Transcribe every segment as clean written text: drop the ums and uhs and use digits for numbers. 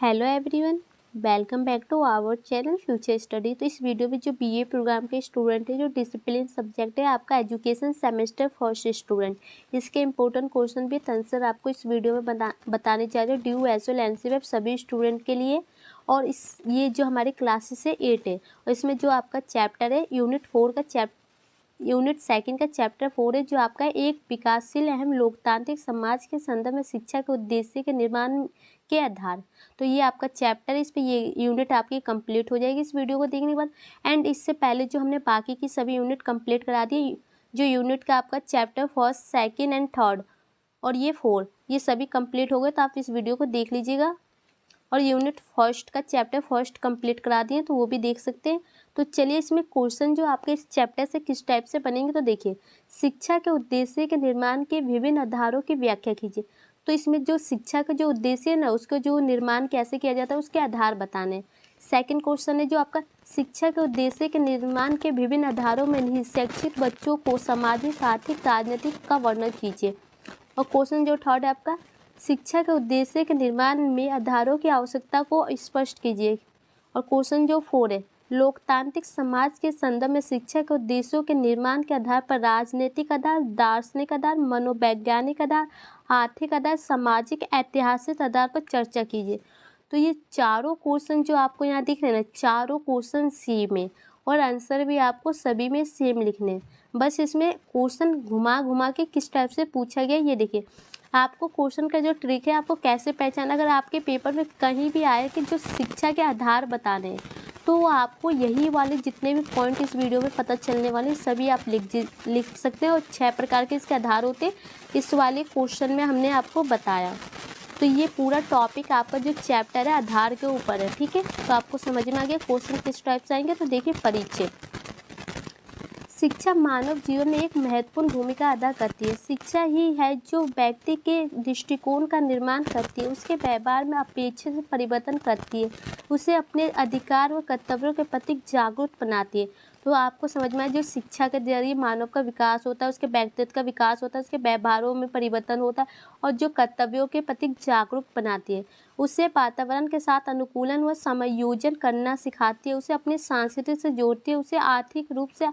Hello everyone, welcome back to our channel future study. तो इस video में जो बीए प्रोग्राम के स्टूडेंट है, जो डिसिप्लिन सब्जेक्ट है आपका एजुकेशन सेमेस्टर फर्स्ट स्टूडेंट, इसके इंपॉर्टेंट क्वेश्चन विथ आंसर आपको इस वीडियो में बताने जा रहे हो ड्यू एज वेल एनसीईआरटी सभी स्टूडेंट के लिए। और ये जो हमारी क्लासेस है 8 है, और इसमें जो आपका चैप्टर है यूनिट सेकंड का चैप्टर 4 है, जो आपका एक विकासशील एवं लोकतांत्रिक समाज के संदर्भ में शिक्षा के उद्देश्य के निर्माण के आधार। तो ये आपका चैप्टर है, इस पे ये यूनिट आपकी कंप्लीट हो जाएगी इस वीडियो को देखने के बाद। एंड इससे पहले जो हमने बाकी की सभी यूनिट कंप्लीट करा दी, जो यूनिट का आपका chapter first second and third और ये 4 ये सभी कंप्लीट हो गए, तो आप इस वीडियो को देख लीजिएगा। और यूनिट फर्स्ट का चैप्टर फर्स्ट कंप्लीट करा दिए, तो वो भी देख सकते हैं। तो चलिए इसमें क्वेश्चन जो आपके इस चैप्टर से किस टाइप से बनेंगे, तो देखिए, शिक्षा के उद्देश्य के निर्माण के विभिन्न आधारों की व्याख्या कीजिए। तो इसमें जो शिक्षा का जो उद्देश्य है ना, उसको जो निर्माण कैसे किया जाता है उसके आधार बताने। सेकंड क्वेश्चन है जो आपका शिक्षा के उद्देश्य के निर्माण के विभिन्न आधारों में निहित शैक्षिक बच्चों को सामाजिक, आर्थिक, राजनीतिक का वर्णन कीजिए। और क्वेश्चन जो थर्ड है आपका शिक्षा के उद्देश्य के निर्माण में आधारों की आवश्यकता को स्पष्ट कीजिए। और क्वेश्चन जो 4 है लोकतांत्रिक समाज के संदर्भ में शिक्षा के उद्देश्यों के निर्माण के आधार पर राजनीतिक आधार, दार्शनिक आधार, मनोवैज्ञानिक आधार, आर्थिक आधार, सामाजिक ऐतिहासिक आधार पर चर्चा कीजिए। तो ये चारों क्वेश्चन जो आपको यहाँ दिख रहे हैं ना, चारों क्वेश्चन सेम है और आंसर भी आपको सभी में सेम लिखने हैं। बस इसमें क्वेश्चन घुमा घुमा के किस टाइप से पूछा गया ये देखिए। आपको क्वेश्चन का जो ट्रिक है, आपको कैसे पहचाना, अगर आपके पेपर में कहीं भी आए कि जो शिक्षा के आधार बताने हैं, तो आपको यही वाले जितने भी पॉइंट इस वीडियो में पता चलने वाले सभी आप लिख सकते हैं। और 6 प्रकार के इसके आधार होते हैं, इस वाले क्वेश्चन में हमने आपको बताया। तो ये पूरा टॉपिक आपका जो चैप्टर है आधार के ऊपर है, ठीक है। तो आपको समझ में आ गया क्वेश्चन किस टाइप से आएंगे। तो देखिए, परिचय। शिक्षा मानव जीवन में एक महत्वपूर्ण भूमिका अदा करती है। शिक्षा ही है जो व्यक्ति के दृष्टिकोण का निर्माण करती है, उसके व्यवहार में अपेक्षित परिवर्तन करती है, उसे अपने अधिकार व कर्तव्यों के प्रति जागरूक बनाती है। तो आपको समझ में आए, जो शिक्षा के जरिए मानव का विकास होता है, उसके व्यक्तित्व का विकास होता है, उसके व्यवहारों में परिवर्तन होता है, और जो कर्तव्यों के प्रति जागरूक बनाती है, उसे वातावरण के साथ अनुकूलन व समायोजन करना सिखाती है, उसे अपनी संस्कृति से जोड़ती है, उसे आर्थिक रूप से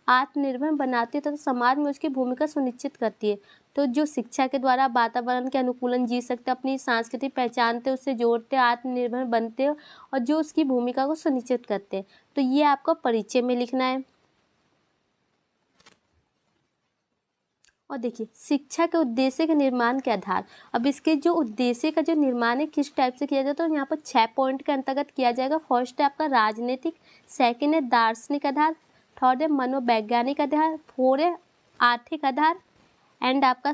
आत्मनिर्भर बनाती है तथा समाज में उसकी भूमिका सुनिश्चित करती है। तो जो शिक्षा के द्वारा वातावरण के अनुकूलन जी सकते, अपनी संस्कृति पहचानते, उससे जोड़ते, आत्मनिर्भर बनते और जो उसकी भूमिका को सुनिश्चित करते हैं। तो ये आपको परिचय में लिखना है। और देखिए, शिक्षा के उद्देश्य के निर्माण के आधार। अब इसके जो उद्देश्य का जो निर्माण है किस टाइप से किया जाता है, तो यहाँ पर 6 पॉइंट के अंतर्गत किया जाएगा। फर्स्ट है आपका राजनीतिक, सेकंड है दार्शनिक आधार, थर्ड है मनोवैज्ञानिक आधार, 4 है आर्थिक आधार, एंड आपका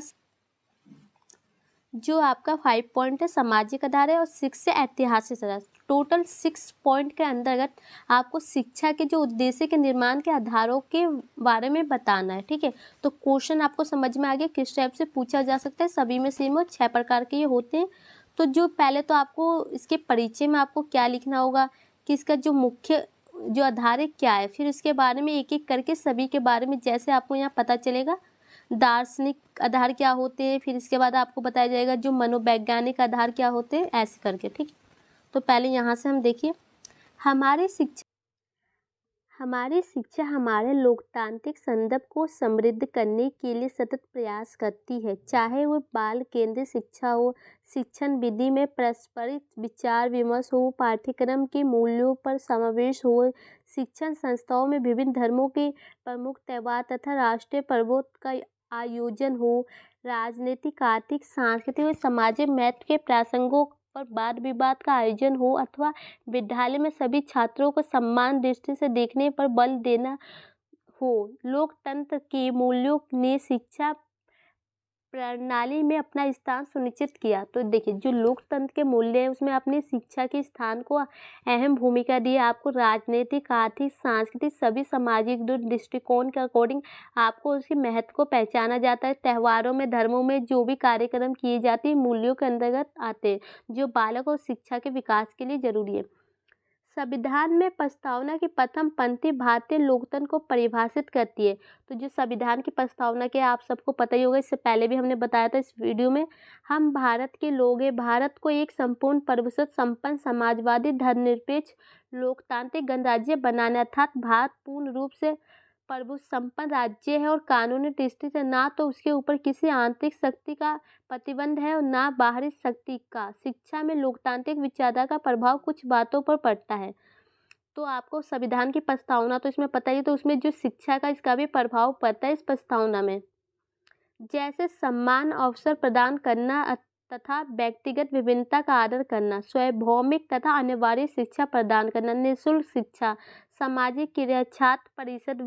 जो आपका 5 पॉइंट है सामाजिक आधार है, और 6 है ऐतिहासिक आधार। टोटल 6 पॉइंट के अंतर्गत आपको शिक्षा के जो उद्देश्य के निर्माण के आधारों के बारे में बताना है, ठीक है। तो क्वेश्चन आपको समझ में आ गया किस टाइप से पूछा जा सकता है, सभी में सेम और 6 प्रकार के ये होते हैं। तो जो पहले तो आपको इसके परिचय में आपको क्या लिखना होगा कि इसका जो मुख्य जो आधार है क्या है, फिर इसके बारे में एक एक करके सभी के बारे में जैसे आपको यहाँ पता चलेगा। दार्शनिक आधार क्या होते हैं, फिर इसके बाद आपको बताया जाएगा जो मनोवैज्ञानिक आधार क्या होते हैं, ऐसे करके, ठीक। तो पहले यहाँ से हम देखिए, हमारी शिक्षा हमारे लोकतांत्रिक संदर्भ को समृद्ध करने के लिए सतत प्रयास करती है, चाहे वो बाल केंद्रित शिक्षा हो, शिक्षण विधि में परस्पर विचार विमर्श हो, पाठ्यक्रम के मूल्यों पर समावेश हो, शिक्षण संस्थाओं में विभिन्न धर्मों के प्रमुख त्यौहार तथा राष्ट्रीय पर्वों का आयोजन हो, राजनीतिक, आर्थिक, सांस्कृतिक और सामाजिक महत्व के प्रसंगों पर वाद विवाद का आयोजन हो, अथवा विद्यालय में सभी छात्रों को समान दृष्टि से देखने पर बल देना हो। लोकतंत्र के मूल्यों ने शिक्षा प्रणाली में अपना स्थान सुनिश्चित किया। तो देखिए, जो लोकतंत्र के मूल्य है उसमें अपनी शिक्षा के स्थान को अहम भूमिका दी। आपको राजनीतिक, आर्थिक, सांस्कृतिक सभी सामाजिक दृष्टिकोण के अकॉर्डिंग आपको उसके महत्व को पहचाना जाता है। त्योहारों में, धर्मों में जो भी कार्यक्रम किए जाते हैं मूल्यों के अंतर्गत आते हैं, जो बालक और शिक्षा के विकास के लिए जरूरी है। संविधान में प्रस्तावना की प्रथम पंक्ति भारतीय लोकतंत्र को परिभाषित करती है। तो जो संविधान की प्रस्तावना के आप सबको पता ही होगा, इससे पहले भी हमने बताया था इस वीडियो में। हम भारत के लोग हैं, भारत को एक संपूर्ण प्रभुसत्ता संपन्न समाजवादी धर्मनिरपेक्ष लोकतांत्रिक गणराज्य बनाना, अर्थात भारत पूर्ण रूप से प्रभु संपन्न राज्य है और कानूनी दृष्टि से ना तो उसके ऊपर किसी आंतरिक शक्ति का प्रतिबंध है और ना बाहरी शक्ति का। शिक्षा में लोकतांत्रिक विचारधारा का प्रभाव कुछ बातों पर पड़ता है। तो आपको संविधान की प्रस्तावना तो इसमें पता ही, तो उसमें जो शिक्षा का इसका भी प्रभाव पड़ता है इस प्रस्तावना में। जैसे सम्मान अवसर प्रदान करना तथा व्यक्तिगत विभिन्नता का आदर करना, सार्वभौमिक तथा अनिवार्य शिक्षा प्रदान करना, निःशुल्क शिक्षा, सामाजिक क्रिया, छात्र परिषद,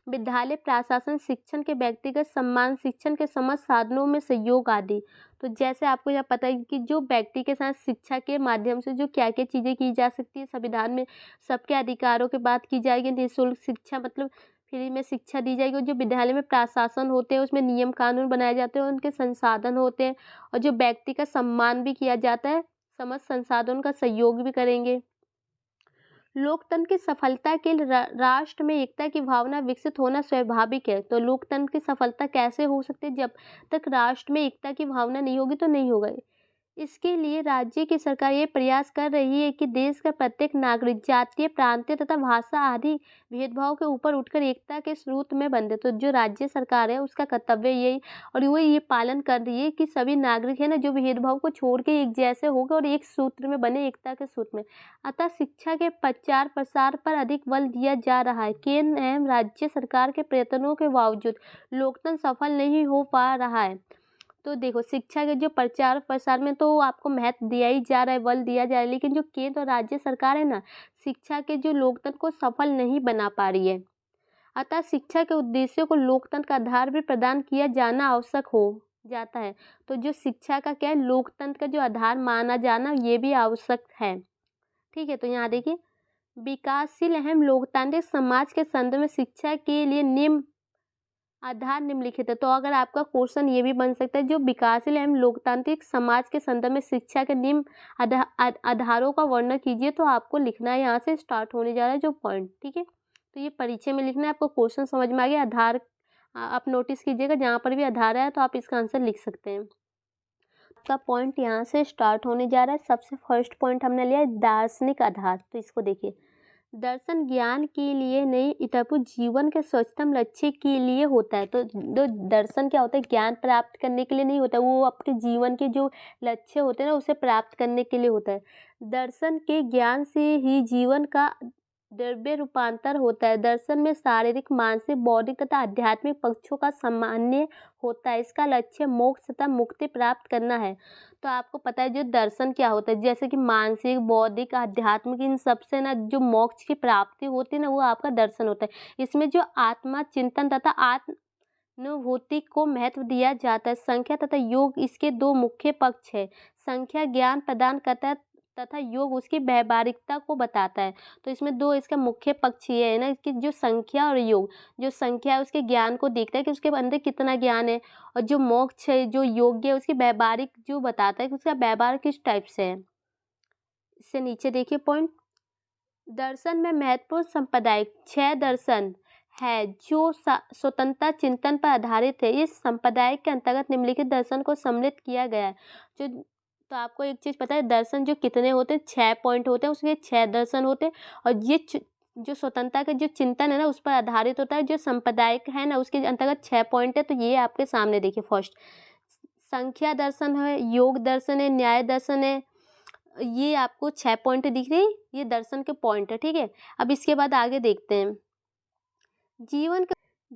विद्यालय प्रशासन, शिक्षण के व्यक्तिगत सम्मान, शिक्षण के समस्त साधनों में सहयोग आदि। तो जैसे आपको यह पता है कि जो व्यक्ति के साथ शिक्षा के माध्यम से जो क्या क्या चीज़ें की जा सकती है, संविधान में सबके अधिकारों की बात की जाएगी। निःशुल्क शिक्षा मतलब फ्री में शिक्षा दी जाएगी। और जो विद्यालय में प्रशासन होते हैं उसमें नियम कानून बनाए जाते हैं, उनके संसाधन होते हैं, और जो व्यक्ति का सम्मान भी किया जाता है, समस्त संसाधन का सहयोग भी करेंगे। लोकतंत्र की सफलता के लिए राष्ट्र में एकता की भावना विकसित होना स्वाभाविक है। तो लोकतंत्र की सफलता कैसे हो सकती है? जब तक राष्ट्र में एकता की भावना नहीं होगी तो नहीं होगा। इसके लिए राज्य की सरकार ये प्रयास कर रही है कि देश का प्रत्येक नागरिक जातीय, प्रांतीय तथा भाषा आदि भेदभाव के ऊपर उठकर एकता के स्रोत में बंधे। तो जो राज्य सरकार है उसका कर्तव्य यही, और वो ये पालन कर रही है कि सभी नागरिक है ना, जो भेदभाव को छोड़ के एक जैसे हो गए और एक सूत्र में बने, एकता के सूत्र में। अतः शिक्षा के प्रचार प्रसार पर अधिक बल दिया जा रहा है। केंद्र एवं राज्य सरकार के प्रयत्नों के बावजूद लोकतंत्र सफल नहीं हो पा रहा है। तो देखो, शिक्षा के जो प्रचार प्रसार में तो आपको महत्व दिया ही जा रहा है, बल दिया जा रहा है, लेकिन जो केंद्र और राज्य सरकार है ना, शिक्षा के जो लोकतंत्र को सफल नहीं बना पा रही है। अतः शिक्षा के उद्देश्यों को लोकतंत्र का आधार भी प्रदान किया जाना आवश्यक हो जाता है। तो जो शिक्षा का क्या है, लोकतंत्र का जो आधार माना जाना, ये भी आवश्यक है। ठीक है, तो यहाँ देखिए, विकासशील एवं लोकतांत्रिक समाज के संदर्भ में शिक्षा के लिए निम्न आधार निम्नलिखित है। तो अगर आपका क्वेश्चन ये भी बन सकता है, जो विकासशील एवं लोकतांत्रिक समाज के संदर्भ में शिक्षा के निम्न आधारों का वर्णन कीजिए। तो आपको लिखना है, यहाँ से स्टार्ट होने जा रहा है जो पॉइंट। ठीक है, तो ये परिचय में लिखना है। आपको क्वेश्चन समझ में आ गया? आधार आप नोटिस कीजिएगा, जहाँ पर भी आधार है तो आप इसका आंसर लिख सकते हैं। आपका पॉइंट यहाँ से स्टार्ट होने जा रहा है। सबसे फर्स्ट पॉइंट हमने लिया है दार्शनिक आधार। तो इसको देखिए, दर्शन ज्ञान के लिए नहीं, इतरपु जीवन के स्वच्छतम लक्ष्य के लिए होता है। तो दर्शन क्या होता है? ज्ञान प्राप्त करने के लिए नहीं होता, वो अपने जीवन के जो लक्ष्य होते हैं ना, उसे प्राप्त करने के लिए होता है। दर्शन के ज्ञान से ही जीवन का द्रव्य रूपांतर होता है। दर्शन में शारीरिक, मानसिक, बौद्धिक तथा आध्यात्मिक पक्षों का सामान्य होता है। इसका लक्ष्य मोक्ष तथा मुक्ति प्राप्त करना है। तो आपको पता है जो दर्शन क्या होता है, जैसे कि मानसिक, बौद्धिक, आध्यात्मिक, इन सबसे ना जो मोक्ष की प्राप्ति होती है ना, वो आपका दर्शन होता है। इसमें जो आत्मा चिंतन तथा आत्मानुभूति को महत्व दिया जाता है। संख्या तथा योग इसके दो मुख्य पक्ष है। संख्या ज्ञान प्रदान करता है तथा योग उसकी व्यावहारिकता को बताता है। तो इसमें दो इसका मुख्य पक्ष ये है ना, कि जो संख्या और योग, जो संख्या है उसके ज्ञान को देखता है कि उसके अंदर कितना ज्ञान है, और जो मोक्ष है, जो योग्य है, उसकी व्यावहारिक जो बताता है कि उसका व्यवहार किस टाइप से है। इससे नीचे देखिए पॉइंट, दर्शन में महत्वपूर्ण संप्रदायिक 6 दर्शन है जो स्वतंत्रता चिंतन पर आधारित है। इस संप्रदाय के अंतर्गत निम्नलिखित दर्शन को सम्मिलित किया गया है। तो आपको एक चीज़ पता है, दर्शन जो कितने होते हैं? 6 पॉइंट होते हैं, उसके 6 दर्शन होते हैं। और ये जो स्वतंत्रता का जो चिंतन है ना, उस पर आधारित होता है। जो सांप्रदायिक है ना, उसके अंतर्गत 6 पॉइंट है। तो ये आपके सामने देखिए, फर्स्ट संख्या दर्शन है, योग दर्शन है, न्याय दर्शन है। ये आपको 6 पॉइंट दिख रही, ये दर्शन के पॉइंट है। ठीक है, अब इसके बाद आगे देखते हैं।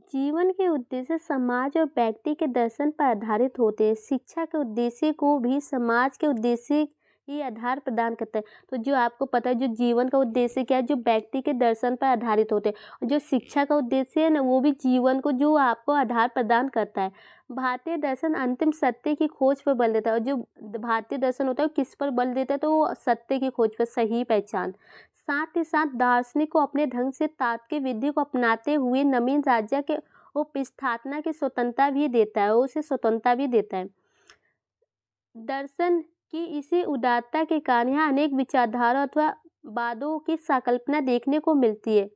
जीवन के उद्देश्य समाज और व्यक्ति के दर्शन पर आधारित होते हैं। शिक्षा के उद्देश्य को भी समाज के उद्देश्य ही आधार प्रदान करता है। तो जो आपको पता है, जो जीवन का उद्देश्य क्या है, जो व्यक्ति के दर्शन पर आधारित होते हैं। और जो शिक्षा का उद्देश्य है ना, वो भी जीवन को जो आपको आधार प्रदान करता है। भारतीय दर्शन अंतिम सत्य की खोज पर बल देता है। और जो भारतीय दर्शन होता है वो किस पर बल देता है? तो वो सत्य की खोज पर, सही पहचान। साथ ही साथ दार्शनिक को अपने ढंग से तार्किक विधि को अपनाते हुए नवीन राज्य के उपस्थापना की स्वतंत्रता भी देता है, उसे स्वतंत्रता भी देता है। दर्शन की इसी उदारता के कारण यहाँ अनेक विचारधारा अथवा वादों की संकल्पना देखने को मिलती है।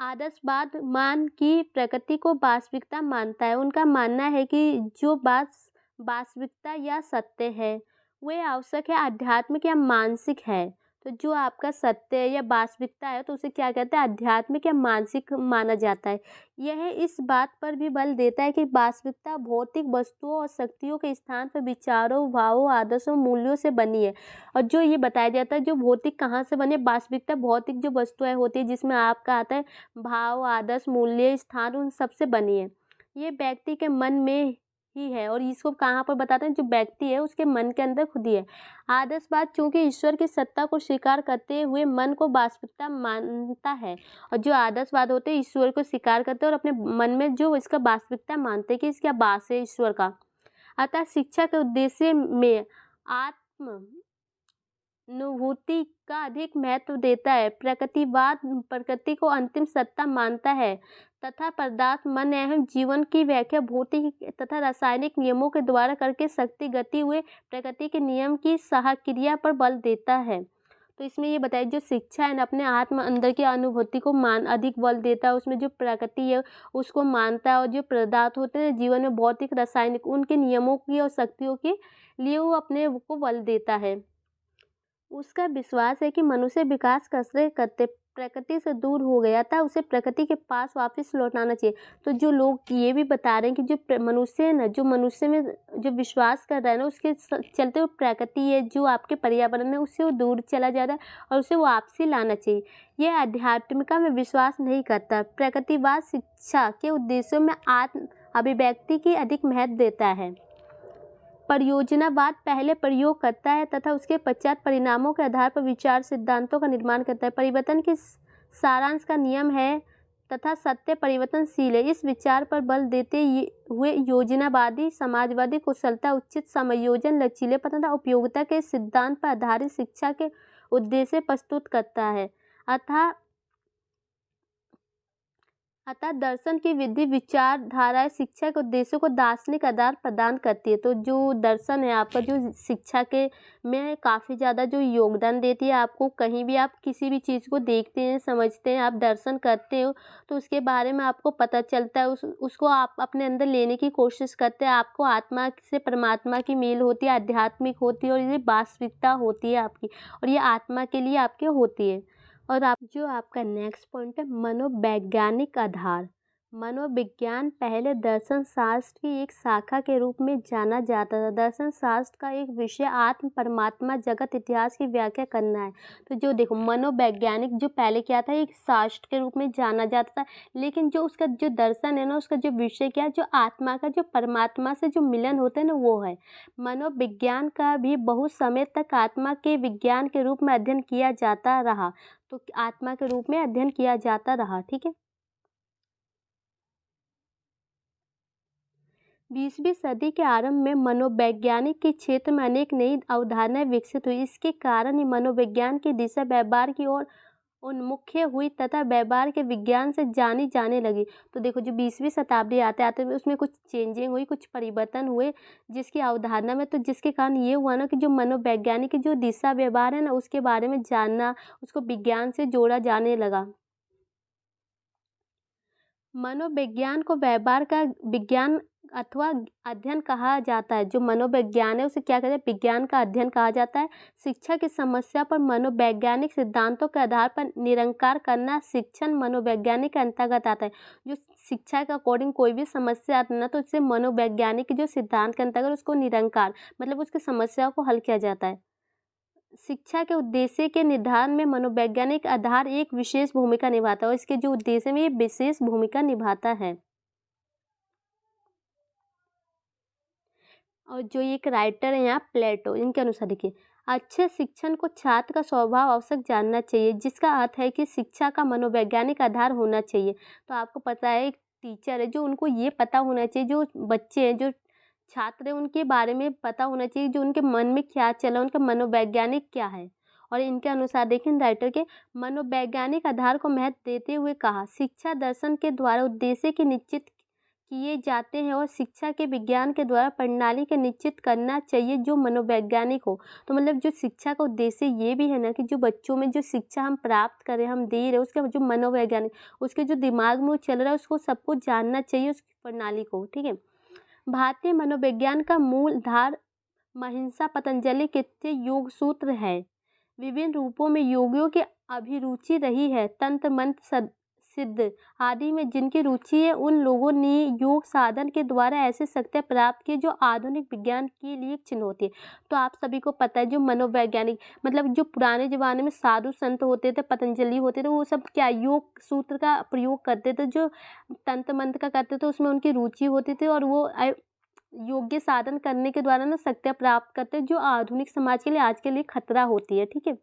आदर्शवाद मान की प्रकृति को वास्तविकता मानता है। उनका मानना है कि जो बात वास्तविकता या सत्य है वे आवश्यक है आध्यात्मिक या मानसिक है। तो जो आपका सत्य है या वास्तविकता है तो उसे क्या कहते हैं, आध्यात्मिक या मानसिक माना जाता है। यह इस बात पर भी बल देता है कि वास्तविकता भौतिक वस्तुओं और शक्तियों के स्थान पर विचारों, भावों, आदर्शों, मूल्यों से बनी है। और जो ये बताया जाता है जो भौतिक कहाँ से बने, वास्तविकता भौतिक जो वस्तुएं होती है जिसमें आपका आता है भाव, आदर्श, मूल्य, स्थान, उन सबसे बनी है। ये व्यक्ति के मन में ही है और इसको कहाँ पर बताते हैं, जो व्यक्ति है उसके मन के अंदर खुद ही है। आदर्शवाद चूंकि ईश्वर की सत्ता को स्वीकार करते हुए मन को वास्तविकता मानता है, और जो आदर्शवाद होते हैं ईश्वर को स्वीकार करते हैं और अपने मन में जो इसका वास्तविकता मानते हैं कि इसका वास है ईश्वर का। अतः शिक्षा के उद्देश्य में आत्म अनुभूति का अधिक महत्व देता है। प्रकृतिवाद प्रकृति को अंतिम सत्ता मानता है तथा पदार्थ, मन एवं जीवन की व्याख्या भौतिक तथा रासायनिक नियमों के द्वारा करके शक्ति, गति हुए प्रकृति के नियम की सहक्रिया पर बल देता है। तो इसमें ये बताया जो शिक्षा है ना अपने आत्म अंदर की अनुभूति को अधिक बल देता है। उसमें जो प्रकृति है उसको मानता है और जो पदार्थ होते हैं जीवन में भौतिक, रासायनिक, उनके नियमों की और शक्तियों के लिए वो अपने को बल देता है। उसका विश्वास है कि मनुष्य विकास कसरत करते प्रकृति से दूर हो गया था, उसे प्रकृति के पास वापस लौटाना चाहिए। तो जो लोग ये भी बता रहे हैं कि जो मनुष्य है ना, जो मनुष्य में जो विश्वास कर रहा है ना उसके चलते वो प्रकृति है जो आपके पर्यावरण है उससे वो दूर चला जा रहा है और उसे वापसी लाना चाहिए। यह आध्यात्मिका में विश्वास नहीं करता। प्रकृतिवाद शिक्षा के उद्देश्यों में आत्म अभिव्यक्ति की अधिक महत्व देता है। परियोजनावाद पहले प्रयोग करता है तथा उसके पश्चात परिणामों के आधार पर विचार सिद्धांतों का निर्माण करता है। परिवर्तन के सारांश का नियम है तथा सत्य परिवर्तनशील है। इस विचार पर बल देते हुए योजनावादी समाजवादी कुशलता, उचित समायोजन, लचीलेपन तथा उपयोगिता के सिद्धांत पर आधारित शिक्षा के उद्देश्य प्रस्तुत करता है। अतः दर्शन की विधि विचारधाराएं शिक्षा के उद्देश्यों को दार्शनिक आधार प्रदान करती है। तो जो दर्शन है आपका जो शिक्षा के में काफ़ी ज़्यादा जो योगदान देती है, आपको कहीं भी आप किसी भी चीज़ को देखते हैं, समझते हैं, आप दर्शन करते हो तो उसके बारे में आपको पता चलता है, उसको आप अपने अंदर लेने की कोशिश करते हैं। आपको आत्मा से परमात्मा की मेल होती है, आध्यात्मिक होती है और ये वास्तविकता होती है आपकी, और ये आत्मा के लिए आपके होती है। और आपका नेक्स्ट पॉइंट है मनोवैज्ञानिक आधार। मनोविज्ञान पहले दर्शन शास्त्र की एक शाखा के रूप में जाना जाता था। दर्शन शास्त्र का एक विषय आत्म, परमात्मा, जगत, इतिहास की व्याख्या करना है। तो जो देखो मनोवैज्ञानिक जो पहले क्या था एक शास्त्र के रूप में जाना जाता था, लेकिन जो उसका जो दर्शन है ना उसका जो विषय क्या है, जो आत्मा का जो परमात्मा से जो मिलन होता है ना वो है। मनोविज्ञान का भी बहुत समय तक आत्मा के विज्ञान के रूप में अध्ययन किया जाता रहा। तो आत्मा के रूप में अध्ययन किया जाता रहा। ठीक है। 20वीं सदी के आरंभ में मनोवैज्ञानिक के क्षेत्र में अनेक नई अवधारणाएं विकसित हुई। इसके कारण ही मनोविज्ञान की दिशा व्यवहार की ओर उन्मुख हुई तथा व्यवहार के विज्ञान से जानी जाने लगी। तो देखो जो 20वीं शताब्दी आते आते उसमें कुछ चेंजिंग हुई, कुछ परिवर्तन हुए जिसकी अवधारणा में, तो जिसके कारण ये हुआ ना कि जो मनोवैज्ञानिक की जो दिशा व्यवहार है ना उसके बारे में जानना, उसको विज्ञान से जोड़ा जाने लगा। मनोविज्ञान को व्यवहार का विज्ञान अथवा अध्ययन कहा जाता है। जो मनोविज्ञान है उसे क्या कहते हैं, विज्ञान का अध्ययन कहा जाता है। शिक्षा की समस्या पर मनोवैज्ञानिक सिद्धांतों के आधार पर निरंकार करना शिक्षण मनोवैज्ञानिक के अंतर्गत आता है। जो शिक्षा के अकॉर्डिंग कोई भी समस्या आती है ना तो उससे मनोवैज्ञानिक के जो सिद्धांत के अंतर्गत उसको निरंकार मतलब उसकी समस्या को हल किया जाता है। शिक्षा के उद्देश्य के निर्धारण में मनोवैज्ञानिक आधार एक विशेष भूमिका निभाता है और इसके जो उद्देश्य में ये विशेष भूमिका निभाता है। और जो एक राइटर है यहाँ प्लेटो, इनके अनुसार देखिए अच्छे शिक्षण को छात्र का स्वभाव आवश्यक जानना चाहिए, जिसका अर्थ है कि शिक्षा का मनोवैज्ञानिक आधार होना चाहिए। तो आपको पता है एक टीचर है जो उनको ये पता होना चाहिए, जो बच्चे हैं जो छात्र हैं उनके बारे में पता होना चाहिए जो उनके मन में क्या चला, उनका मनोवैज्ञानिक क्या है। और इनके अनुसार देखें राइटर के मनोवैज्ञानिक आधार को महत्व देते हुए कहा शिक्षा दर्शन के द्वारा उद्देश्य की निश्चित किए जाते हैं और शिक्षा के विज्ञान के द्वारा प्रणाली के निश्चित करना चाहिए जो मनोवैज्ञानिक हो। तो मतलब जो शिक्षा का उद्देश्य ये भी है ना कि जो बच्चों में जो शिक्षा हम प्राप्त करें, हम दे रहे हैं, उसका जो मनोवैज्ञानिक उसके जो दिमाग में वो चल रहा है उसको सबको जानना चाहिए उस प्रणाली को। ठीक है। भारतीय मनोविज्ञान का मूल धार महिंसा पतंजलि के योग सूत्र है। विभिन्न रूपों में योगियों की अभिरुचि रही है। तंत्र मंत्र सिद्ध आदि में जिनकी रुचि है उन लोगों ने योग साधन के द्वारा ऐसे शक्तियाँ प्राप्त की जो आधुनिक विज्ञान के लिए एक चुनौती है। तो आप सभी को पता है जो मनोवैज्ञानिक मतलब जो पुराने ज़माने में साधु संत होते थे, पतंजलि होते थे, वो सब क्या योग सूत्र का प्रयोग करते थे, जो तंत्र मंत्र का करते थे उसमें उनकी रुचि होती थी और वो योग्य साधन करने के द्वारा ना शक्तियाँ प्राप्त करते हैं जो आधुनिक समाज के लिए आज के लिए खतरा होती है। ठीक है।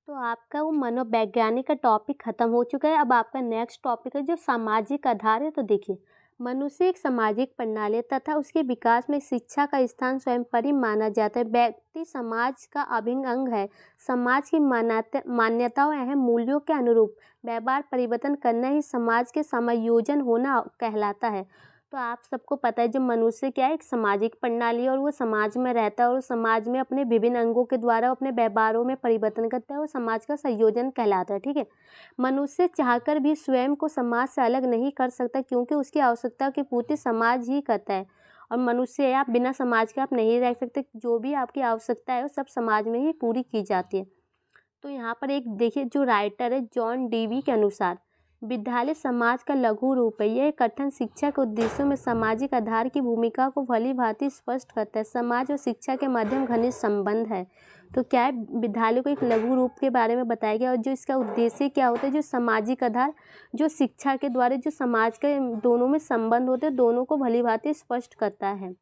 तो आपका वो मनोवैज्ञानिक का टॉपिक खत्म हो चुका है। अब आपका नेक्स्ट टॉपिक है जो सामाजिक आधार है। तो देखिए, मनुष्य एक सामाजिक प्रणाली है तथा उसके विकास में शिक्षा का स्थान स्वयं पर ही माना जाता है। व्यक्ति समाज का अभिन्न अंग है। समाज की मान्यताओं एवं मूल्यों के अनुरूप व्यवहार परिवर्तन करना ही समाज के समायोजन होना कहलाता है। तो आप सबको पता है जो मनुष्य क्या है, एक सामाजिक प्रणाली है और वो समाज में रहता है और समाज में अपने विभिन्न अंगों के द्वारा अपने व्यवहारों में परिवर्तन करता है और समाज का संयोजन कहलाता है। ठीक है। मनुष्य चाहकर भी स्वयं को समाज से अलग नहीं कर सकता क्योंकि उसकी आवश्यकता की पूर्ति समाज ही करता है और मनुष्य है, आप बिना समाज के आप नहीं रह सकते। जो भी आपकी आवश्यकता है वो सब समाज में ही पूरी की जाती है। तो यहाँ पर एक देखिए जो राइटर है जॉन डीवी के अनुसार विद्यालय समाज का लघु रूप है। यह कथन शिक्षा के उद्देश्यों में सामाजिक आधार की भूमिका को भली भांति स्पष्ट करता है। समाज और शिक्षा के मध्यम घनिष्ठ संबंध है। तो क्या है, विद्यालय को एक लघु रूप के बारे में बताया गया और जो इसका उद्देश्य क्या होता है, जो सामाजिक आधार जो शिक्षा के द्वारा जो समाज के दोनों में संबंध होते हैं दोनों को भली भांति स्पष्ट करता है।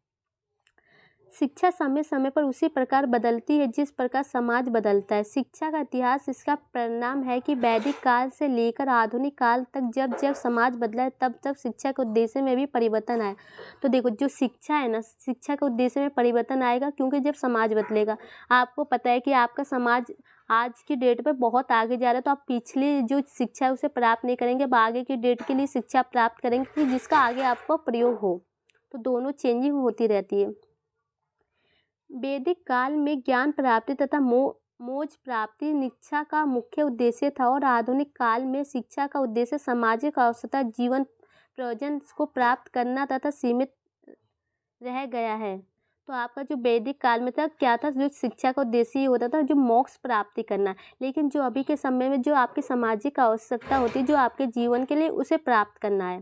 शिक्षा समय समय पर उसी प्रकार बदलती है जिस प्रकार समाज बदलता है। शिक्षा का इतिहास इसका परिणाम है कि वैदिक काल से लेकर आधुनिक काल तक जब जब समाज बदला है तब तब शिक्षा के उद्देश्य में भी परिवर्तन आया। तो देखो जो शिक्षा है ना, शिक्षा के उद्देश्य में परिवर्तन आएगा क्योंकि जब समाज बदलेगा। आपको पता है कि आपका समाज आज की डेट पे बहुत आगे जा रहा है तो आप पिछली जो शिक्षा है उसे प्राप्त नहीं करेंगे, अब आगे की डेट के लिए शिक्षा प्राप्त करेंगे कि जिसका आगे आपको प्रयोग हो। तो दोनों चेंजिंग होती रहती है। वैदिक काल में ज्ञान प्राप्ति तथा मोक्ष प्राप्ति शिक्षा का मुख्य उद्देश्य था और आधुनिक काल में शिक्षा का उद्देश्य सामाजिक आवश्यकता जीवन प्रयोजन को प्राप्त करना तथा सीमित रह गया है। तो आपका जो वैदिक काल में था क्या था, जो शिक्षा का उद्देश्य ये होता था जो मोक्ष प्राप्ति करना, लेकिन जो अभी के समय में जो आपकी सामाजिक आवश्यकता होती है जो आपके जीवन के लिए उसे प्राप्त करना है।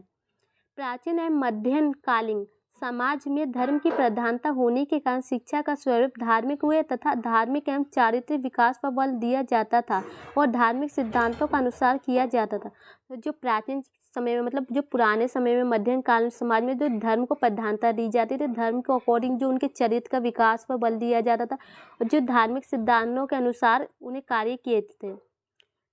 प्राचीन एवं मध्यकालीन समाज में धर्म की प्रधानता होने के कारण शिक्षा का स्वरूप धार्मिक हुए तथा धार्मिक एवं चारित्रिक विकास पर बल दिया जाता था और धार्मिक सिद्धांतों का अनुसार किया जाता था। तो जो प्राचीन समय में मतलब जो पुराने समय में मध्यकालीन समाज में जो धर्म को प्रधानता दी जाती थी, धर्म के अकॉर्डिंग जो उनके चरित्र का विकास पर बल दिया जाता था और जो धार्मिक सिद्धांतों के अनुसार उन्हें कार्य किए थे।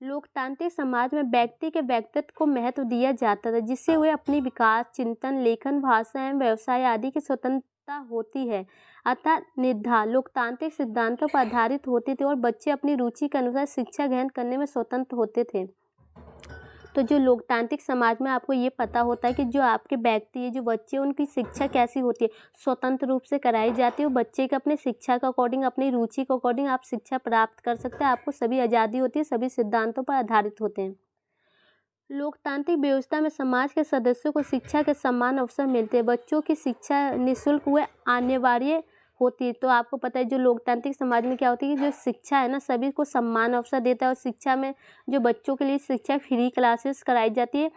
लोकतांत्रिक समाज में व्यक्ति के व्यक्तित्व को महत्व दिया जाता था जिससे वे अपनी विकास चिंतन लेखन भाषा एवं व्यवसाय आदि की स्वतंत्रता होती है अतः निर्धार लोकतांत्रिक सिद्धांतों पर आधारित होते थे और बच्चे अपनी रुचि के अनुसार शिक्षा ग्रहण करने में स्वतंत्र होते थे। तो जो लोकतांत्रिक समाज में आपको ये पता होता है कि जो आपके व्यक्ति है जो बच्चे उनकी शिक्षा कैसी होती है, स्वतंत्र रूप से कराई जाती है। बच्चे के अपने शिक्षा के अकॉर्डिंग अपनी रुचि के अकॉर्डिंग आप शिक्षा प्राप्त कर सकते हैं। आपको सभी आज़ादी होती है, सभी सिद्धांतों पर आधारित होते हैं। लोकतांत्रिक व्यवस्था में समाज के सदस्यों को शिक्षा के समान अवसर मिलते हैं। बच्चों की शिक्षा निःशुल्क व अनिवार्य होती है। तो आपको पता है जो लोकतांत्रिक समाज में क्या होती है कि जो शिक्षा है ना सभी को समान अवसर देता है और शिक्षा में जो बच्चों के लिए शिक्षा फ्री क्लासेस कराई जाती है।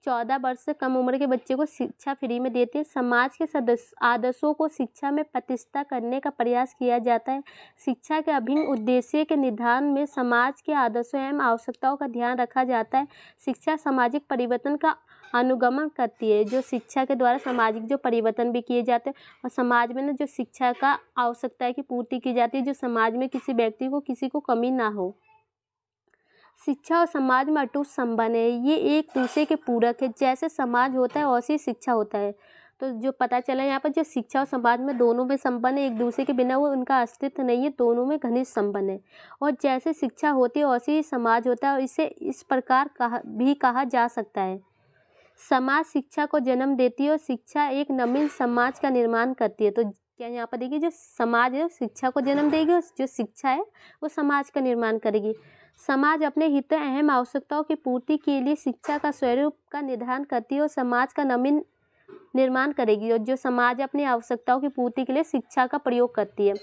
14 वर्ष से कम उम्र के बच्चे को शिक्षा फ्री में देती है। समाज के सदस्य आदर्शों को शिक्षा में प्रतिष्ठा करने का प्रयास किया जाता है। शिक्षा के अभिन्न उद्देश्य के निर्धारण में समाज के आदर्शों एवं आवश्यकताओं का ध्यान रखा जाता है। शिक्षा सामाजिक परिवर्तन का अनुगमन करती है। जो शिक्षा के द्वारा सामाजिक जो परिवर्तन भी किए जाते हैं और समाज में ना जो शिक्षा का आवश्यकता की पूर्ति की जाती है, जो समाज में किसी व्यक्ति को किसी को कमी ना हो। शिक्षा और समाज में अटूट संबंध है, ये एक दूसरे के पूरक है। जैसे समाज होता है वैसे ही शिक्षा होता है। तो जो पता चला यहाँ पर जो शिक्षा और समाज में दोनों में संबंध है, एक दूसरे के बिना वो उनका अस्तित्व नहीं है, दोनों में घनिष्ठ संबंध है। और जैसे शिक्षा होती है वैसे ही समाज होता है और इसे इस प्रकार कहा जा सकता है। समाज शिक्षा को जन्म देती है और शिक्षा एक नवीन समाज का निर्माण करती है। तो क्या यहाँ पर देखिए, जो समाज है शिक्षा को जन्म देगी और जो शिक्षा है वो समाज का निर्माण करेगी। समाज अपने हित अहम आवश्यकताओं की पूर्ति के लिए शिक्षा का स्वरूप का निर्धारण करती है और समाज का नवीन निर्माण करेगी। और जो समाज अपनी आवश्यकताओं की पूर्ति के लिए शिक्षा का प्रयोग करती है।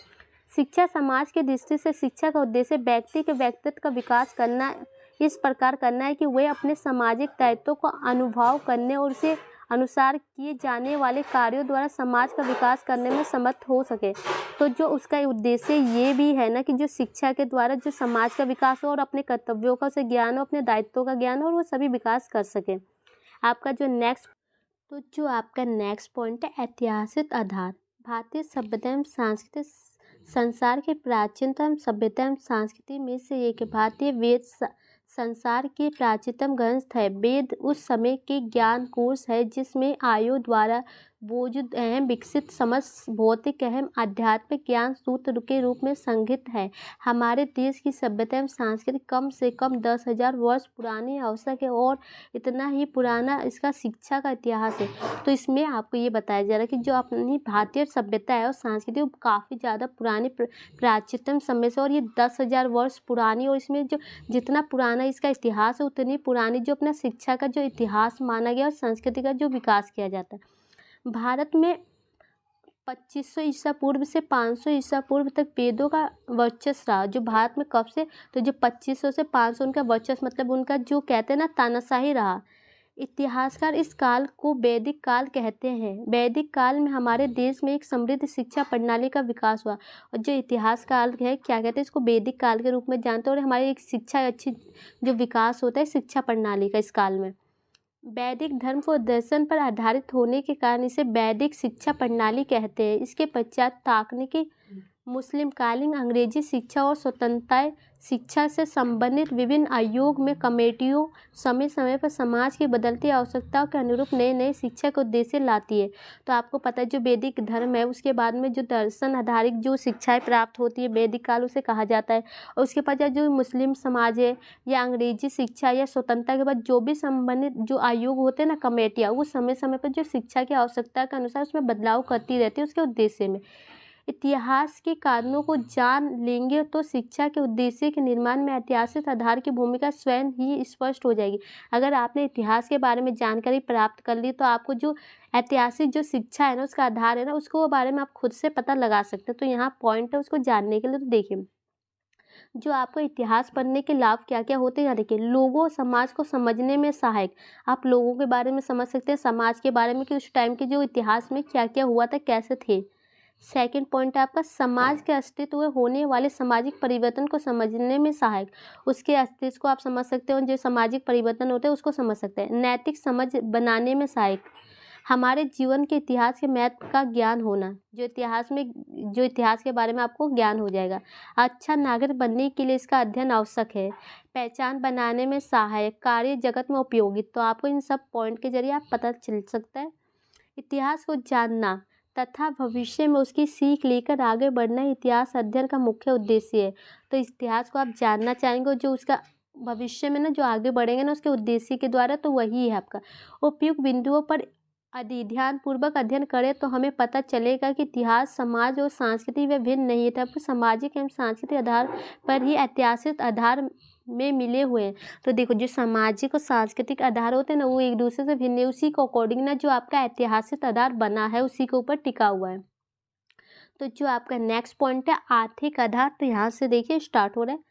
शिक्षा समाज की दृष्टि से शिक्षा का उद्देश्य व्यक्ति के व्यक्तित्व का विकास करना इस प्रकार करना है कि वे अपने सामाजिक दायित्वों को अनुभव करने और उसे अनुसार किए जाने वाले कार्यों द्वारा समाज का विकास करने में समर्थ हो सके। तो जो उसका उद्देश्य ये भी है ना कि जो शिक्षा के द्वारा जो समाज का विकास हो और अपने कर्तव्यों का उसे ज्ञान हो, अपने दायित्वों का ज्ञान हो और वो सभी विकास कर सके। आपका जो आपका नेक्स्ट पॉइंट है ऐतिहासिक आधार। भारतीय सभ्यता एवं संस्कृति संसार के प्राचीनतम सभ्यता एवं संस्कृति में से एक है। भारतीय वेद संसार के प्राचीनतम ग्रंथ है। वेद उस समय के ज्ञान कोश है जिसमें आयु द्वारा वजूद अहम विकसित समझ भौतिक अहम आध्यात्मिक ज्ञान सूत्र के रूप में संग्रहित है। हमारे देश की सभ्यता एवं संस्कृति कम से कम 10,000 वर्ष पुरानी आवश्यक है और इतना ही पुराना इसका शिक्षा का इतिहास है। तो इसमें आपको ये बताया जा रहा है कि जो अपनी भारतीय सभ्यता है और संस्कृति वो काफ़ी ज़्यादा पुरानी प्राचीनतम समय से और ये 10,000 वर्ष पुरानी, और इसमें जो जितना पुराना इसका इतिहास है उतनी पुरानी जो अपना शिक्षा का जो इतिहास माना गया और संस्कृति का जो विकास किया जाता है। भारत में 2500 ईसा पूर्व से 500 ईसा पूर्व तक वेदों का वर्चस्व रहा। जो भारत में कब से, तो जो 2500 से 500 उनका वर्चस्व मतलब उनका जो कहते हैं ना तानाशाही रहा। इतिहासकार इस काल को वैदिक काल कहते हैं। वैदिक काल में हमारे देश में एक समृद्ध शिक्षा प्रणाली का विकास हुआ और जो इतिहास काल है क्या कहते हैं इसको वैदिक काल के रूप में जानते हैं। और हमारी एक शिक्षा अच्छी जो विकास होता है शिक्षा प्रणाली का इस काल में वैदिक धर्म व दर्शन पर आधारित होने के कारण इसे वैदिक शिक्षा प्रणाली कहते हैं। इसके पश्चात तकनीकी मुस्लिम कालीन अंग्रेजी शिक्षा और स्वतंत्रता शिक्षा से संबंधित विभिन्न आयोग में कमेटियों समय समय पर समाज की बदलती आवश्यकताओं के अनुरूप नए नए शिक्षा के उद्देश्य लाती है। तो आपको पता है जो वैदिक धर्म है उसके बाद में जो दर्शन आधारित जो शिक्षाएं प्राप्त होती है वैदिक काल उसे कहा जाता है। और उसके पश्चात जो मुस्लिम समाज है या अंग्रेजी शिक्षा या स्वतंत्रता के बाद जो भी संबंधित जो आयोग होते हैं ना कमेटियाँ, वो समय समय पर जो शिक्षा की आवश्यकता के अनुसार उसमें बदलाव करती रहती है उसके उद्देश्य में। इतिहास के कारणों को जान लेंगे तो शिक्षा के उद्देश्य के निर्माण में ऐतिहासिक आधार की भूमिका स्वयं ही स्पष्ट हो जाएगी। अगर आपने इतिहास के बारे में जानकारी प्राप्त कर ली तो आपको जो ऐतिहासिक जो शिक्षा है ना उसका आधार है ना उसको बारे में आप खुद से पता लगा सकते हैं। तो यहाँ पॉइंट है उसको जानने के लिए। तो देखिए जो आपको इतिहास पढ़ने के लाभ क्या क्या होते हैं, देखिए लोगों समाज को समझने में सहायक। आप लोगों के बारे में समझ सकते हैं, समाज के बारे में कि उस टाइम के जो इतिहास में क्या क्या हुआ था कैसे थे। सेकंड पॉइंट है आपका समाज के अस्तित्व में होने वाले सामाजिक परिवर्तन को समझने में सहायक। उसके अस्तित्व को आप समझ सकते हो, जो सामाजिक परिवर्तन होते हैं उसको समझ सकते हैं। नैतिक समझ बनाने में सहायक। हमारे जीवन के इतिहास के महत्व का ज्ञान होना, जो इतिहास के बारे में आपको ज्ञान हो जाएगा। अच्छा नागरिक बनने के लिए इसका अध्ययन आवश्यक है। पहचान बनाने में सहायक। कार्य जगत में उपयोगी। तो आपको इन सब पॉइंट के जरिए आप पता चल सकता है। इतिहास को जानना तथा भविष्य में उसकी सीख लेकर आगे बढ़ना इतिहास अध्ययन का मुख्य उद्देश्य है। तो इतिहास को आप जानना चाहेंगे और जो उसका भविष्य में ना जो आगे बढ़ेंगे ना उसके उद्देश्य के द्वारा, तो वही है आपका। उपयुक्त बिंदुओं पर ध्यानपूर्वक अध्ययन करें तो हमें पता चलेगा कि इतिहास समाज और संस्कृति वे भिन्न नहीं है, तब सामाजिक एवं सांस्कृतिक आधार पर ही ऐतिहासिक आधार में मिले हुए हैं। तो देखो जो सामाजिक और सांस्कृतिक आधार होते हैं ना वो एक दूसरे से भिन्न है, उसी को अकॉर्डिंग ना जो आपका ऐतिहासिक आधार बना है उसी के ऊपर टिका हुआ है। तो जो आपका नेक्स्ट पॉइंट है आर्थिक आधार, तो यहाँ से देखिए स्टार्ट हो रहा है।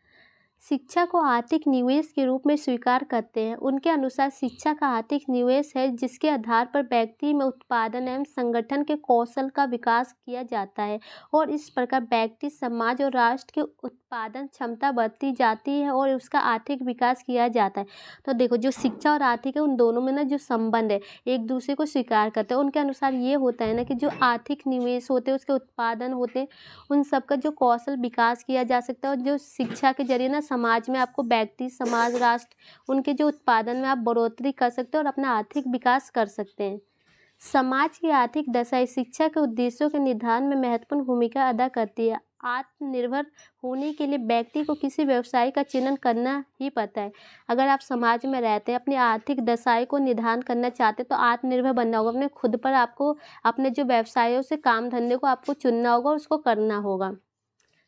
शिक्षा को आर्थिक निवेश के रूप में स्वीकार करते हैं। उनके अनुसार शिक्षा का आर्थिक निवेश है जिसके आधार पर व्यक्ति में उत्पादन एवं संगठन के कौशल का विकास किया जाता है और इस प्रकार व्यक्ति समाज और राष्ट्र की उत्पादन क्षमता बढ़ती जाती है और उसका आर्थिक विकास किया जाता है। तो देखो जो शिक्षा और आर्थिक है उन दोनों में ना जो संबंध है एक दूसरे को स्वीकार करते हैं। उनके अनुसार ये होता है ना कि जो आर्थिक निवेश होते हैं उसके उत्पादन होते हैं उन सबका जो कौशल विकास किया जा सकता है और जो शिक्षा के जरिए ना समाज में आपको व्यक्ति समाज राष्ट्र उनके जो उत्पादन में आप बढ़ोतरी कर सकते हैं और अपना आर्थिक विकास कर सकते हैं। समाज की आर्थिक दशा शिक्षा के उद्देश्यों के निर्धारण में महत्वपूर्ण भूमिका अदा करती है। आत्मनिर्भर होने के लिए व्यक्ति को किसी व्यवसाय का चयन करना ही पड़ता है। अगर आप समाज में रहते हैं, अपनी आर्थिक दशाएं को निर्धारण करना चाहते हैं तो आत्मनिर्भर बनना होगा। अपने खुद पर आपको अपने जो व्यवसायों से काम धंधे को आपको चुनना होगा और उसको करना होगा।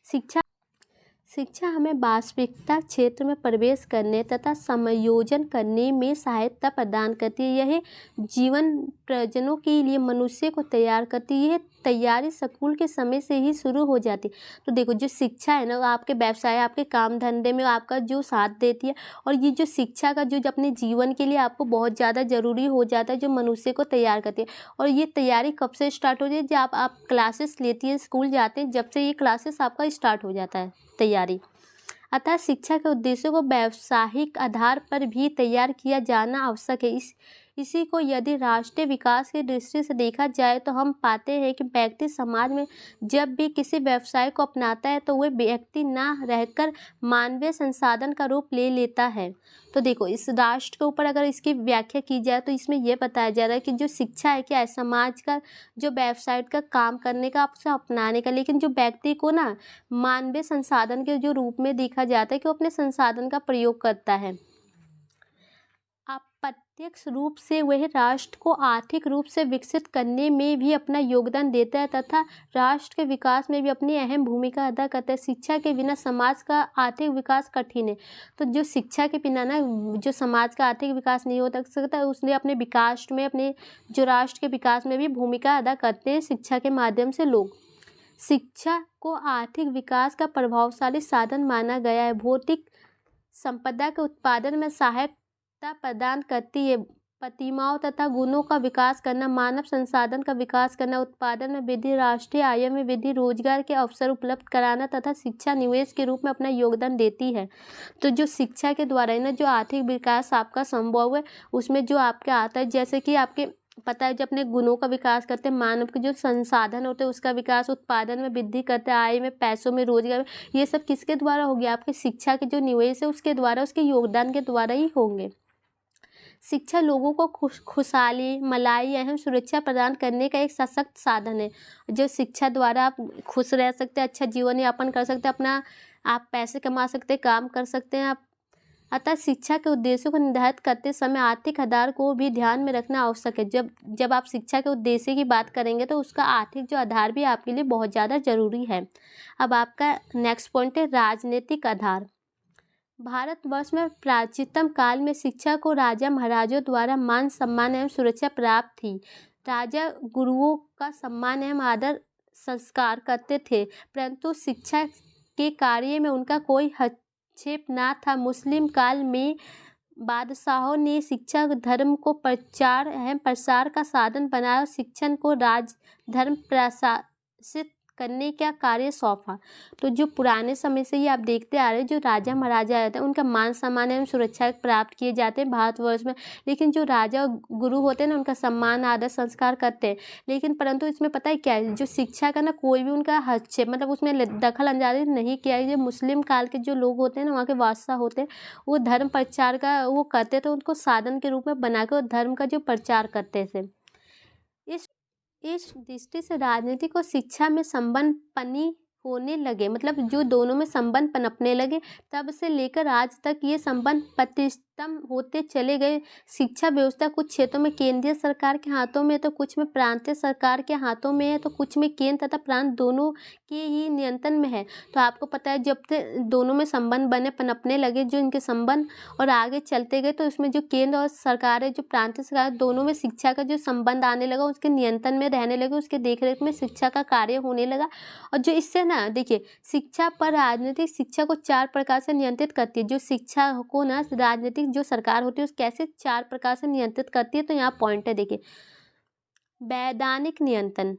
शिक्षा हमें वास्तविकता क्षेत्र में प्रवेश करने तथा समायोजन करने में सहायता प्रदान करती है। यह जीवन प्रयोजनों के लिए मनुष्य को तैयार करती है। यह तैयारी स्कूल के समय से ही शुरू हो जाती है। तो देखो, जो शिक्षा है ना, वो आपके व्यवसाय, आपके काम धंधे में आपका जो साथ देती है। और ये जो शिक्षा का जो अपने जीवन के लिए आपको बहुत ज़्यादा ज़रूरी हो जाता है, जो मनुष्य को तैयार करती है। और ये तैयारी कब से स्टार्ट हो जाती है? जब आप क्लासेस लेती है, स्कूल जाते हैं, जब से ये क्लासेस आपका स्टार्ट हो जाता है तैयारी। अतः शिक्षा के उद्देश्यों को व्यावसायिक आधार पर भी तैयार किया जाना आवश्यक है। इसी को यदि राष्ट्रीय विकास की दृष्टि से देखा जाए तो हम पाते हैं कि व्यक्ति समाज में जब भी किसी व्यवसाय को अपनाता है तो वह व्यक्ति ना रहकर मानवीय संसाधन का रूप ले लेता है। तो देखो, इस राष्ट्र के ऊपर अगर इसकी व्याख्या की जाए तो इसमें यह बताया जा रहा है कि जो शिक्षा है क्या है, समाज का जो व्यवसाय का काम करने का, आपसे अपनाने का, लेकिन जो व्यक्ति को ना मानवीय संसाधन के जो रूप में देखा जाता है कि वो अपने संसाधन का प्रयोग करता है। अप्रत्यक्ष रूप से वह राष्ट्र को आर्थिक रूप से विकसित करने में भी अपना योगदान देता है तथा राष्ट्र के विकास में भी अपनी अहम भूमिका अदा करता है। शिक्षा के बिना समाज का आर्थिक विकास कठिन है। तो जो शिक्षा के बिना ना जो समाज का आर्थिक विकास नहीं हो सकता, उसने अपने विकास में, अपने जो राष्ट्र के विकास में भी भूमिका अदा करते हैं शिक्षा के माध्यम से लोग। शिक्षा को आर्थिक विकास का प्रभावशाली साधन माना गया है। भौतिक संपदा के उत्पादन में सहायता प्रदान करती है। प्रतिमाओं तथा गुणों का विकास करना, मानव संसाधन का विकास करना, उत्पादन में वृद्धि, राष्ट्रीय आय में वृद्धि, रोजगार के अवसर उपलब्ध कराना तथा शिक्षा निवेश के रूप में अपना योगदान देती है। तो जो शिक्षा के द्वारा है ना, जो आर्थिक विकास आपका संभव है, उसमें जो आपके आता है, जैसे कि आपके पता है, जब अपने गुणों का विकास करते हैं, मानव के जो संसाधन होते हैं उसका विकास, उत्पादन में वृद्धि करते हैं, आय में, पैसों में, रोजगार में, ये सब किसके द्वारा होगी? आपके शिक्षा के जो निवेश है उसके द्वारा, उसके योगदान के द्वारा ही होंगे। शिक्षा लोगों को खुशहाली, मलाई एवं सुरक्षा प्रदान करने का एक सशक्त साधन है। जो शिक्षा द्वारा आप खुश रह सकते हैं, अच्छा जीवन यापन कर सकते हैं, अपना आप पैसे कमा सकते हैं, काम कर सकते हैं आप। अतः शिक्षा के उद्देश्यों को निर्धारित करते समय आर्थिक आधार को भी ध्यान में रखना आवश्यक है। जब आप शिक्षा के उद्देश्य की बात करेंगे तो उसका आर्थिक जो आधार भी आपके लिए बहुत ज़्यादा जरूरी है। अब आपका नेक्स्ट पॉइंट है राजनीतिक आधार। भारतवर्ष में प्राचीनतम काल में शिक्षा को राजा महाराजों द्वारा मान सम्मान एवं सुरक्षा प्राप्त थी। राजा गुरुओं का सम्मान एवं आदर संस्कार करते थे, परंतु शिक्षा के कार्य में उनका कोई हस्तक्षेप न था। मुस्लिम काल में बादशाहों ने शिक्षा धर्म को प्रचार एवं प्रसार का साधन बनाया। शिक्षण को राजधर्म प्रशासित करने का कार्य सौंपा। तो जो पुराने समय से ही आप देखते आ रहे हैं, जो राजा महाराजा रहते हैं उनका मान सम्मान एवं सुरक्षा प्राप्त किए जाते हैं भारतवर्ष में। लेकिन जो राजा गुरु होते हैं ना, उनका सम्मान आदर संस्कार करते हैं। लेकिन परंतु इसमें पता है क्या है, जो शिक्षा का ना कोई भी उनका हस्तक्षेप, मतलब उसमें दखल अंदाजी नहीं किया है। जो मुस्लिम काल के जो लोग होते हैं ना, वहाँ के बादशाह होते हैं, वो धर्म प्रचार का वो करते थे, उनको साधन के रूप में बना के धर्म का जो प्रचार करते थे। इस दृष्टि से राजनीति को शिक्षा में संबंध पनी होने लगे, मतलब जो दोनों में संबंध पनपने लगे, तब से लेकर आज तक ये संबंध प्रतिष्ठित होते चले गए। शिक्षा व्यवस्था कुछ क्षेत्रों में केंद्रीय सरकार के हाथों में, तो कुछ में प्रांतीय सरकार के हाथों में है, तो कुछ में केंद्र तथा प्रांत दोनों के ही नियंत्रण में है। तो आपको पता है, जब से दोनों में संबंध बने, पनपने लगे जो इनके संबंध, और आगे चलते गए तो इसमें जो केंद्र और सरकार है, जो प्रांतीय सरकार, दोनों में शिक्षा का जो संबंध आने लगा, उसके नियंत्रण में रहने लगे, उसके देखरेख में शिक्षा का कार्य होने लगा। और जो इससे ना देखिए, शिक्षा पर राजनीतिक शिक्षा को 4 प्रकार से नियंत्रित करती है। जो शिक्षा को ना राजनीतिक जो सरकार होती है उस कैसे 4 प्रकार से नियंत्रित करती है, तो यहाँ पॉइंट है देखिए। वैधानिक नियंत्रण,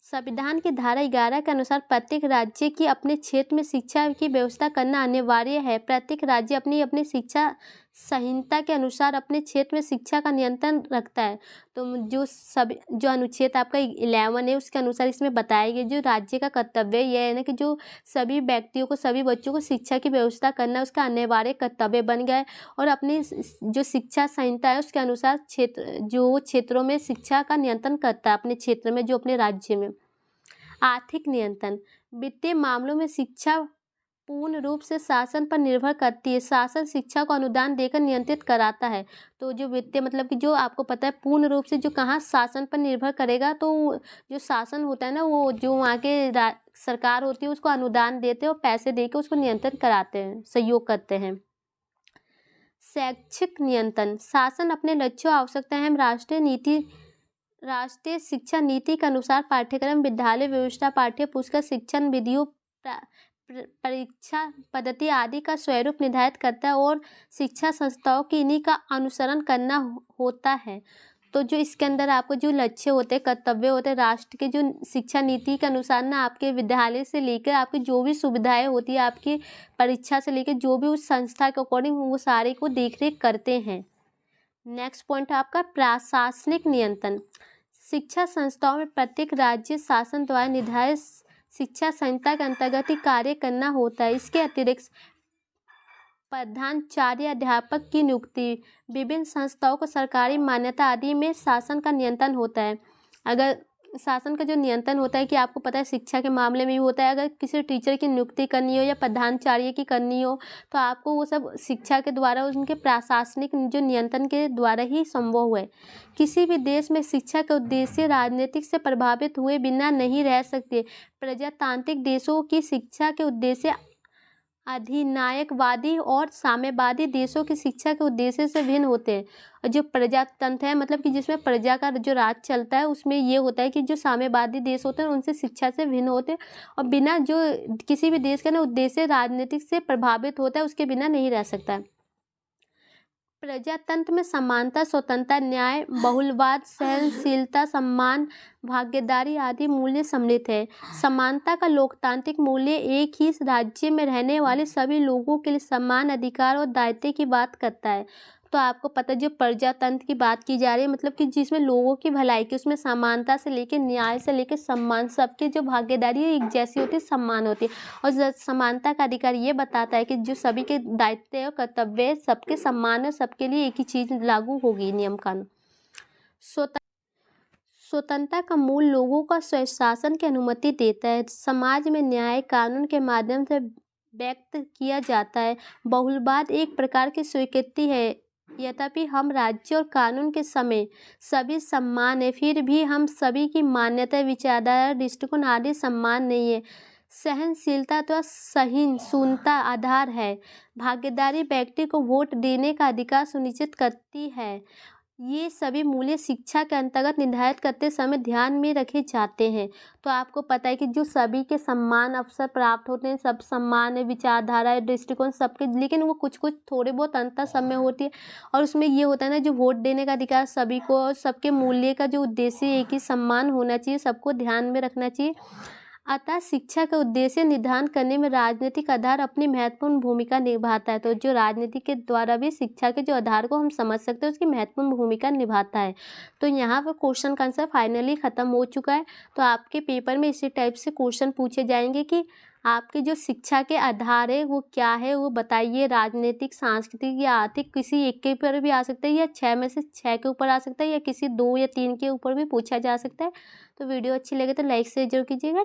संविधान की धारा 11 के अनुसार प्रत्येक राज्य की अपने क्षेत्र में शिक्षा की व्यवस्था करना अनिवार्य है। प्रत्येक राज्य अपनी अपनी शिक्षा संहिता के अनुसार अपने क्षेत्र में शिक्षा का नियंत्रण रखता है। तो जो अनुच्छेद आपका 11 है उसके अनुसार इसमें बताया गया जो राज्य का कर्तव्य यह है ना कि जो सभी व्यक्तियों को, सभी बच्चों को शिक्षा की व्यवस्था करना उसका अनिवार्य कर्तव्य बन गया है। और अपनी जो शिक्षा संहिता है उसके अनुसार क्षेत्रों में शिक्षा का नियंत्रण करता है, अपने क्षेत्र में, जो अपने राज्य में। आर्थिक नियंत्रण, वित्तीय मामलों में शिक्षा पूर्ण रूप से शासन पर निर्भर करती है। शासन शिक्षा को अनुदान देकर नियंत्रित कराता है। तो जो वित्तीय मतलब कि जो आपको पता है पूर्ण रूप से जो कहाँ शासन पर निर्भर करेगा, तो जो शासन होता है ना, वो जो वहाँ के सरकार होती है उसको अनुदान देते हैं और पैसे देकर उसको नियंत्रण कराते हैं, सहयोग करते हैं। शैक्षिक नियंत्रण शासन अपने लक्ष्यों, आवश्यकताएं एवं राष्ट्रीय शिक्षा नीति के अनुसार पाठ्यक्रम, विद्यालय व्यवस्था, पाठ्य पुस्तक, शिक्षण विधियों, परीक्षा पद्धति आदि का स्वरूप निर्धारित करता है और शिक्षा संस्थाओं की इन्हीं का अनुसरण करना होता है। तो जो इसके अंदर आपको जो लक्ष्य होते हैं, कर्तव्य होते हैं, राष्ट्र के जो शिक्षा नीति के अनुसार ना आपके विद्यालय से लेकर आपकी जो भी सुविधाएं होती है, आपकी परीक्षा से लेकर जो भी उस संस्था के अकॉर्डिंग, वो सारे को देखरेख करते हैं। नेक्स्ट पॉइंट है आपका प्रशासनिक नियंत्रण। शिक्षा संस्थाओं में प्रत्येक राज्य शासन द्वारा निर्धारित शिक्षा संहिता के अंतर्गत ही कार्य करना होता है। इसके अतिरिक्त प्रधानाचार्य, अध्यापक की नियुक्ति, विभिन्न संस्थाओं को सरकारी मान्यता आदि में शासन का नियंत्रण होता है। अगर शासन का जो नियंत्रण होता है कि आपको पता है शिक्षा के मामले में भी होता है, अगर किसी टीचर की नियुक्ति करनी हो या प्रधानाचार्य की करनी हो तो आपको वो सब शिक्षा के द्वारा, उनके प्रशासनिक जो नियंत्रण के द्वारा ही संभव है। किसी भी देश में शिक्षा का उद्देश्य राजनीतिक से प्रभावित हुए बिना नहीं रह सकते। प्रजातांत्रिक देशों की शिक्षा के उद्देश्य अधिनायकवादी और साम्यवादी देशों की शिक्षा के उद्देश्य से भिन्न होते हैं। और जो प्रजातंत्र है, मतलब कि जिसमें प्रजा का जो राज चलता है, उसमें ये होता है कि जो साम्यवादी देश होते हैं उनसे शिक्षा से भिन्न होते हैं और बिना जो किसी भी देश का ना उद्देश्य राजनीतिक से प्रभावित होता है उसके बिना नहीं रह सकता है। प्रजातंत्र में समानता, स्वतंत्रता, न्याय, बहुलवाद, सहनशीलता, सम्मान, भागीदारी आदि मूल्य सम्मिलित है। समानता का लोकतांत्रिक मूल्य एक ही राज्य में रहने वाले सभी लोगों के लिए समान अधिकार और दायित्व की बात करता है। तो आपको पता है जो प्रजातंत्र की बात की जा रही है, मतलब कि जिसमें लोगों की भलाई की, उसमें समानता से लेकर न्याय से लेकर सम्मान, सबकी जो भागीदारी है एक जैसी होती है, सम्मान होती है। और समानता का अधिकार ये बताता है कि जो सभी के दायित्व और कर्तव्य, सबके सम्मान है, सबके लिए एक ही चीज़ लागू होगी, नियम कानून। स्वतंत्रता का मूल लोगों का स्वशासन की अनुमति देता है। समाज में न्याय कानून के माध्यम से व्यक्त किया जाता है। बहुलवाद एक प्रकार की स्वीकृति है, यद्यपि हम राज्य और कानून के समय सभी समान है, फिर भी हम सभी की मान्यता, विचारधारा, दृष्टिकोण आदि समान नहीं है। सहनशीलता तो सहिष्णुता आधार है। भागीदारी व्यक्ति को वोट देने का अधिकार सुनिश्चित करती है। ये सभी मूल्य शिक्षा के अंतर्गत निर्धारित करते समय ध्यान में रखे जाते हैं। तो आपको पता है कि जो सभी के समान अवसर प्राप्त होते हैं, सब समान है, विचारधारा, दृष्टिकोण सबके, लेकिन वो कुछ कुछ थोड़े बहुत अंतर सब में होती है। और उसमें ये होता है ना, जो वोट देने का अधिकार सभी को, और सबके मूल्य का जो उद्देश्य एक ही सम्मान होना चाहिए, सबको ध्यान में रखना चाहिए। अतः शिक्षा का उद्देश्य निर्धारण करने में राजनीतिक आधार अपनी महत्वपूर्ण भूमिका निभाता है। तो जो राजनीति के द्वारा भी शिक्षा के जो आधार को हम समझ सकते हैं, उसकी महत्वपूर्ण भूमिका निभाता है। तो यहाँ पर क्वेश्चन का आंसर फाइनली ख़त्म हो चुका है। तो आपके पेपर में इसी टाइप से क्वेश्चन पूछे जाएंगे कि आपके जो शिक्षा के आधार है वो क्या है, वो बताइए। राजनीतिक, सांस्कृतिक या आर्थिक, किसी एक के ऊपर भी आ सकता है, या 6 में से 6 के ऊपर आ सकता है, या किसी 2 या 3 के ऊपर भी पूछा जा सकता है। तो वीडियो अच्छी लगे तो लाइक शेयर जरूर कीजिएगा।